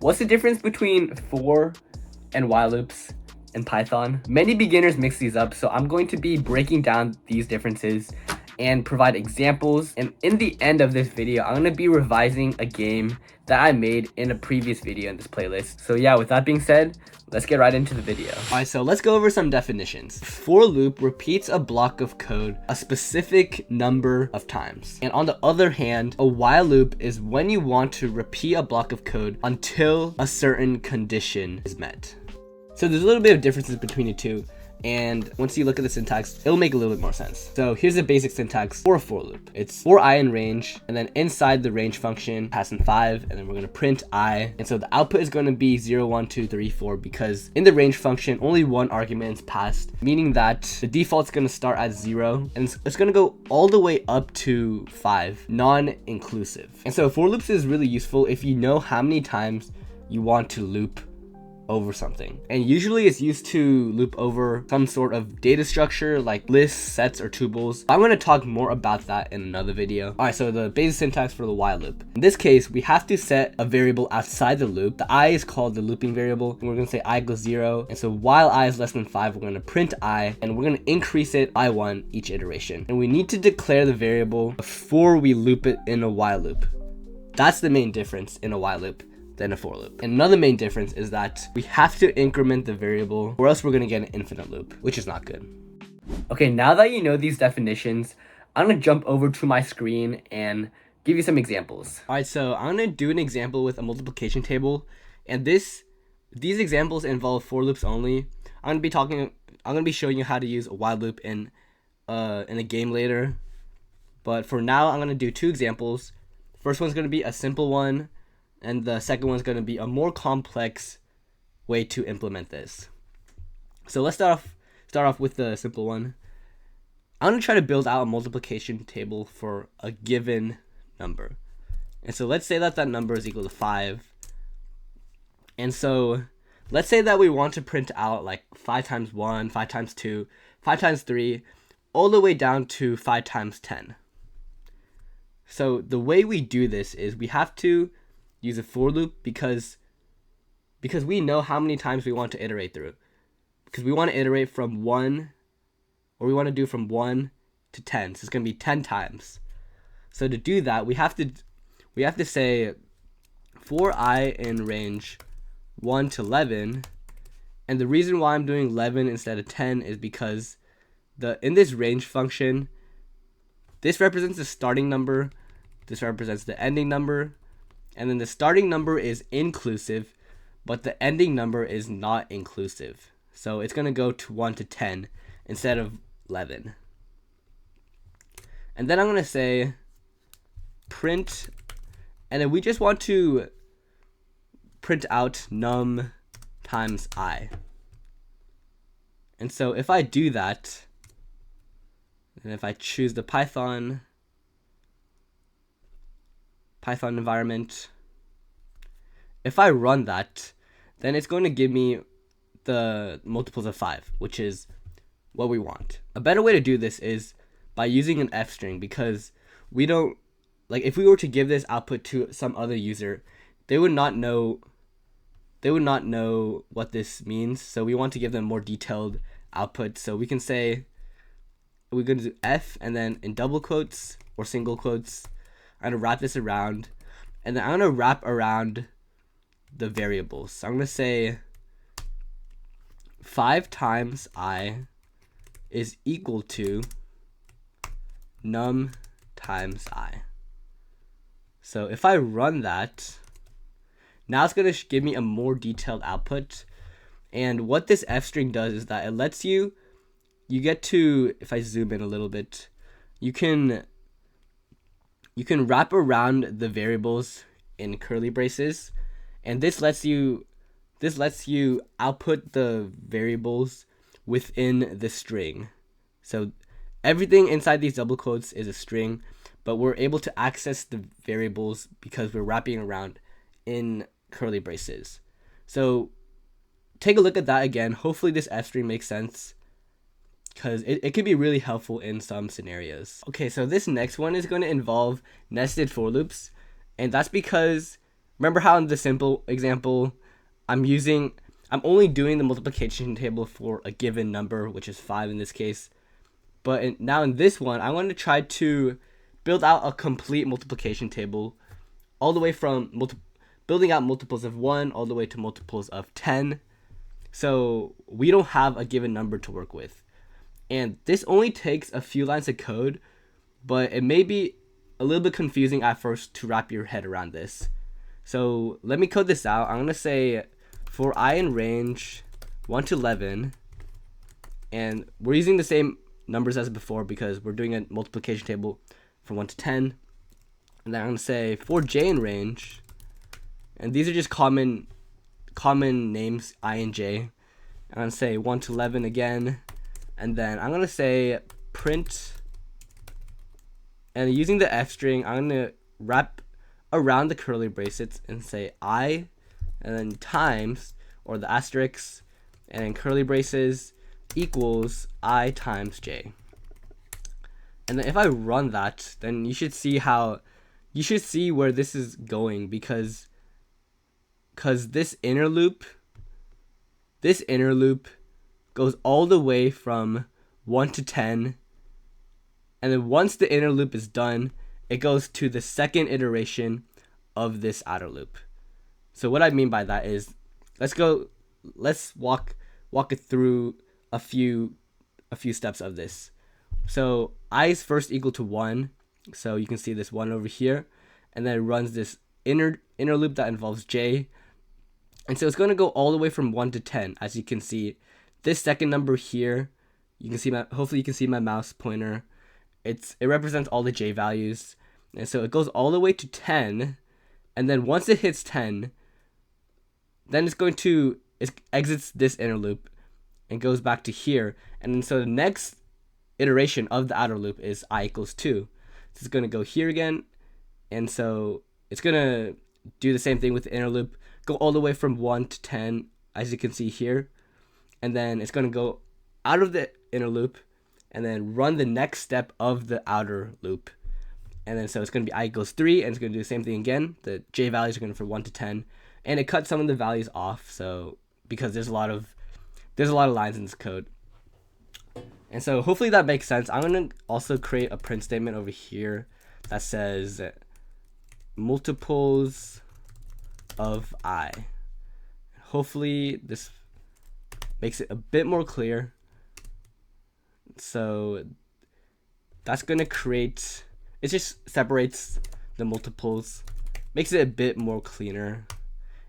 What's the difference between for and while loops in Python? Many beginners mix these up, so I'm going to be breaking down these differences and provide examples. And in the end of this video, I'm going to be revising a game that I made in a previous video in this playlist. So yeah, with that being said, let's get right into the video. Alright, so let's go over some definitions. For loop repeats a block of code a specific number of times. And on the other hand, a while loop is when you want to repeat a block of code until a certain condition is met. So there's a little bit of differences between the two, and once you look at the syntax, it'll make a little bit more sense. So here's the basic syntax for a for loop. It's for I in range, and then inside the range function, pass in 5, and then we're going to print I. And so the output is going to be 0, 1, 2, 3, 4, because in the range function, only one argument is passed, meaning that the default's going to start at 0, and it's going to go all the way up to 5, non-inclusive. And so for loops is really useful if you know how many times you want to loop over something, and usually it's used to loop over some sort of data structure like lists, sets, or tuples. I'm going to talk more about that in another video. Alright, so the basic syntax for the while loop. In this case, we have to set a variable outside the loop. The I is called the looping variable, and we're going to say I equals 0. And so while I is less than 5, we're going to print I, and we're going to increase it by 1 each iteration. And we need to declare the variable before we loop it in a while loop. That's the main difference in a while loop than a for loop. And another main difference is that we have to increment the variable, or else we're going to get an infinite loop, which is not good. Okay, now that you know these definitions, I'm going to jump over to my screen and give you some examples. Alright, so I'm going to do an example with a multiplication table, and these examples involve for loops only. I'm going to be showing you how to use a while loop in a game later, but for now I'm going to do two examples. First one's going to be a simple one, and the second one's going to be a more complex way to implement this. So let's start off with the simple one. I'm going to try to build out a multiplication table for a given number. And so let's say that that number is equal to 5. And so let's say that we want to print out like 5 times 1, 5 times 2, 5 times 3, all the way down to 5 times 10. So the way we do this is we have to use a for loop because we know how many times we want to iterate through. Because we want to iterate from 1, or we want to do from 1 to 10. So it's going to be 10 times. So to do that, we have to say for I in range 1 to 11. And the reason why I'm doing 11 instead of 10 is because in this range function, this represents the starting number, this represents the ending number, and then the starting number is inclusive, but the ending number is not inclusive. So it's going to go to 1 to 10 instead of 11. And then I'm going to say print, and then we just want to print out num times I. And so if I do that, and if I choose the Python environment, if I run that, then it's going to give me the multiples of 5, which is what we want. A better way to do this is by using an f string, because we don't, like, if we were to give this output to some other user, they would not know what this means. So we want to give them more detailed output. So we can say we're going to do f, and then in double quotes or single quotes, I'm going to wrap this around, and then I'm going to wrap around the variables. So I'm going to say 5 times I is equal to num times I. So if I run that, now it's going to give me a more detailed output. And what this f string does is that it lets you get to, if I zoom in a little bit, you can wrap around the variables in curly braces, and this lets you output the variables within the string. So everything inside these double quotes is a string, but we're able to access the variables because we're wrapping around in curly braces. So take a look at that again. Hopefully this f string makes sense, because it can be really helpful in some scenarios. Okay, so this next one is going to involve nested for loops, and that's because Remember how in the simple example, I'm only doing the multiplication table for a given number, which is 5 in this case. But now in this one, I want to try to build out a complete multiplication table, all the way from building out multiples of 1 all the way to multiples of 10. So we don't have a given number to work with. And this only takes a few lines of code, but it may be a little bit confusing at first to wrap your head around this. So let me code this out. I'm going to say for I in range 1 to 11, and we're using the same numbers as before because we're doing a multiplication table from 1 to 10. And then I'm going to say for j in range, and these are just common names, I and j. I'm going to say 1 to 11 again, and then I'm going to say print, and using the f string, I'm going to wrap around the curly braces and say I, and then times, or the asterisk, and then curly braces equals I times j. And then if I run that, then you should see where this is going, because this inner loop goes all the way from 1 to 10, and then once the inner loop is done, it goes to the second iteration of this outer loop. So what I mean by that is, let's walk it through a few steps of this. So I is first equal to 1, so you can see this 1 over here, and then it runs this inner loop that involves j, and so it's going to go all the way from 1 to 10. As you can see, this second number here, you can see hopefully you can see my mouse pointer. It represents all the j values, and so it goes all the way to 10, and then once it hits 10, then it exits this inner loop and goes back to here, and then so the next iteration of the outer loop is I equals 2. So it's going to go here again, and so it's going to do the same thing with the inner loop, go all the way from 1 to 10, as you can see here, and then it's going to go out of the inner loop and then run the next step of the outer loop. And then so it's going to be I equals 3, and it's going to do the same thing again. The j values are going from 1 to 10, and it cuts some of the values off, so because there's a lot of lines in this code. And so hopefully that makes sense. I'm going to also create a print statement over here that says multiples of I. Hopefully this makes it a bit more clear. So that's going to create, it just separates the multiples, makes it a bit more cleaner.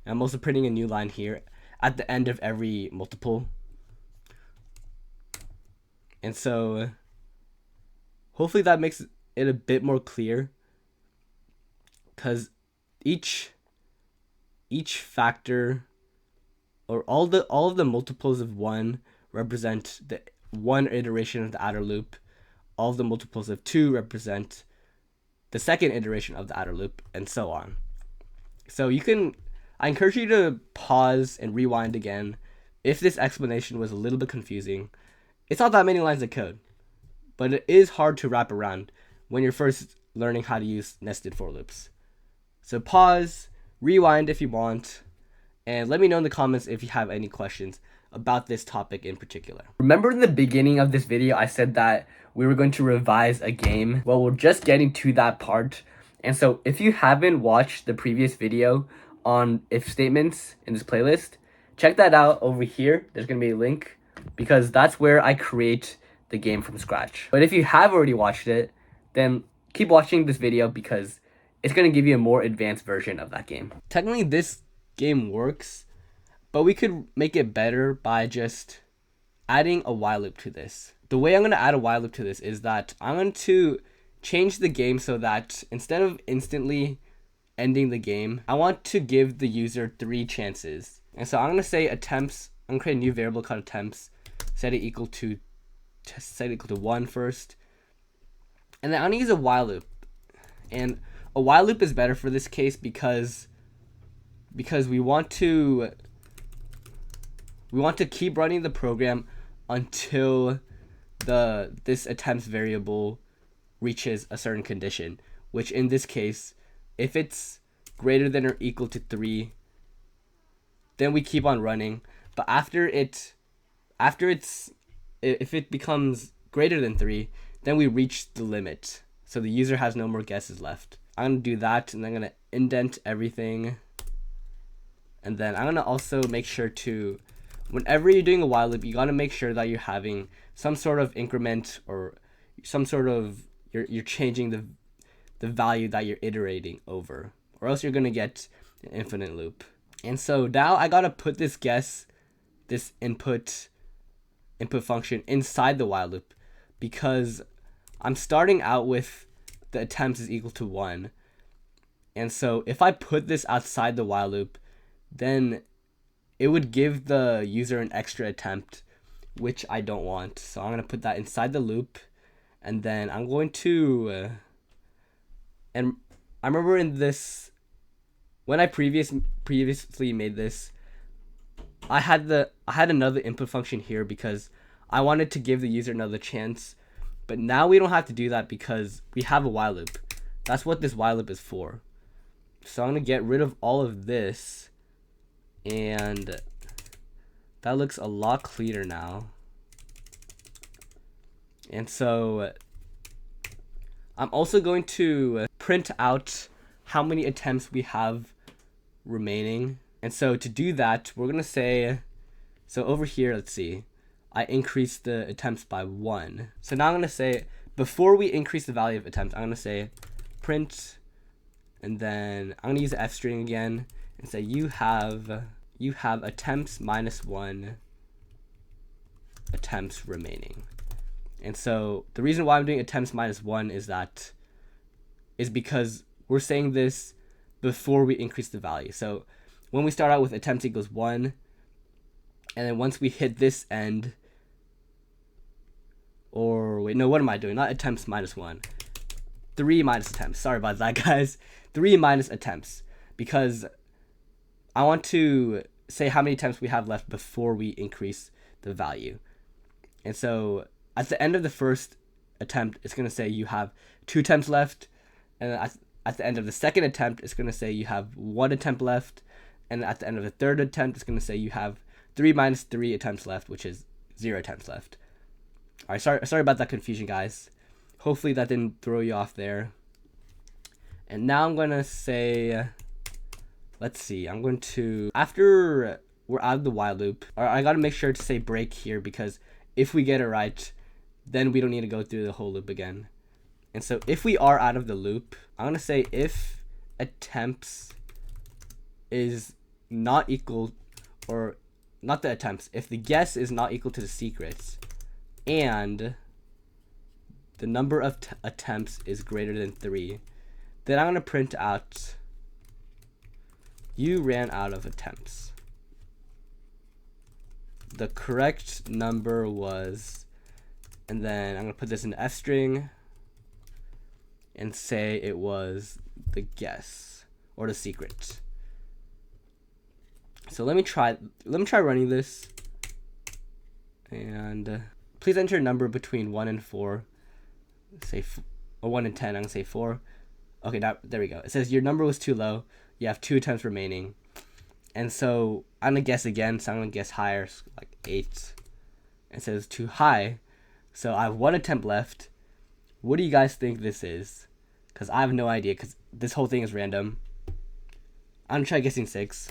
And I'm also printing a new line here at the end of every multiple. And so hopefully that makes it a bit more clear, because each factor, or all of the multiples of 1 represent the one iteration of the outer loop. All of the multiples of 2 represent the second iteration of the outer loop, and so on. So I encourage you to pause and rewind again if this explanation was a little bit confusing. It's not that many lines of code, but it is hard to wrap around when you're first learning how to use nested for loops. So pause, rewind if you want, and let me know in the comments if you have any questions about this topic in particular. Remember in the beginning of this video, I said that we were going to revise a game? Well, we're just getting to that part. And so if you haven't watched the previous video on if statements in this playlist, check that out over here. There's going to be a link, because that's where I create the game from scratch. But if you have already watched it, then keep watching this video, because it's going to give you a more advanced version of that game. Technically, this game works, but we could make it better by just adding a while loop to this. The way I'm going to add a while loop to this is that I'm going to change the game so that instead of instantly ending the game, I want to give the user 3 chances. And so I'm going to say attempts. I'm going to create a new variable called attempts, set it equal to 1 first, and then I'm going to use a while loop. And a while loop is better for this case because we want to keep running the program until this attempts variable reaches a certain condition, which in this case, if it's greater than or equal to 3, then we keep on running. But if it becomes greater than 3, then we reach the limit. So the user has no more guesses left. I'm going to do that, and I'm going to indent everything. And then I'm going to also make sure to, whenever you're doing a while loop, you got to make sure that you're having some sort of increment or some sort of, you're changing the value that you're iterating over, or else you're going to get an infinite loop. And so now I got to put this input function inside the while loop, because I'm starting out with the attempts is equal to 1. And so if I put this outside the while loop, then it would give the user an extra attempt, which I don't want. So I'm going to put that inside the loop, and then I'm going to, and I remember in this, when I previously made this, I had another input function here because I wanted to give the user another chance. But now we don't have to do that because we have a while loop. That's what this while loop is for. So I'm going to get rid of all of this, and that looks a lot cleaner now. And so I'm also going to print out how many attempts we have remaining. And so to do that, we're going to say, so over here, let's see, I increased the attempts by 1. So now I'm going to say, before we increase the value of attempts, I'm going to say print, and then I'm going to use the f string again and say you have attempts minus 1 attempts remaining. And so the reason why I'm doing attempts minus 1 is because we're saying this before we increase the value. So when we start out with attempts equals 1, and then once we hit this end, or wait, no, what am I doing? Not attempts minus 1. 3 minus attempts. Sorry about that, guys. 3 minus attempts. Because I want to say how many attempts we have left before we increase the value. And so at the end of the first attempt, it's going to say you have 2 attempts left. And at the end of the second attempt, it's going to say you have 1 attempt left. And at the end of the third attempt, it's going to say you have 3 minus 3 attempts left, which is 0 attempts left. All right, sorry about that confusion, guys. Hopefully that didn't throw you off there. And now I'm going to say, let's see, I'm going to, after we're out of the while loop, I got to make sure to say break here, because if we get it right, then we don't need to go through the whole loop again. And so if we are out of the loop, I'm going to say if attempts is not equal, or not the attempts, if the guess is not equal to the secrets, and the number of attempts is greater than 3, then I'm going to print out you ran out of attempts. The correct number was, and then I'm going to put this in F string and say it was the guess or the secret. So let me try running this, and please enter a number between 1 and 4. Say, or 1 and 10, I'm going to say 4. Okay, now, there we go. It says your number was too low. You have 2 attempts remaining. And so I'm going to guess again. So I'm going to guess higher, like 8. It says too high. So I have 1 attempt left. What do you guys think this is? Because I have no idea, because this whole thing is random. I'm going to try guessing 6.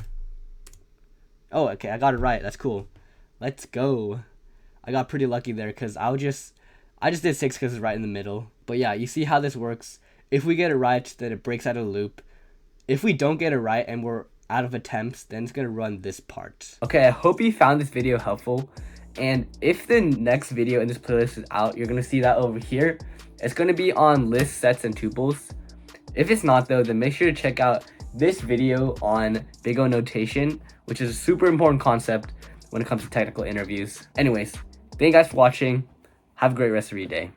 Oh, okay, I got it right. That's cool. Let's go. I got pretty lucky there, because I just did 6 because it's right in the middle. But yeah, you see how this works. If we get it right, then it breaks out of the loop. If we don't get it right and we're out of attempts, then it's going to run this part. Okay, I hope you found this video helpful. And if the next video in this playlist is out, you're going to see that over here. It's going to be on lists, sets, and tuples. If it's not though, then make sure to check out this video on Big O notation, which is a super important concept when it comes to technical interviews. Anyways, thank you guys for watching. Have a great rest of your day.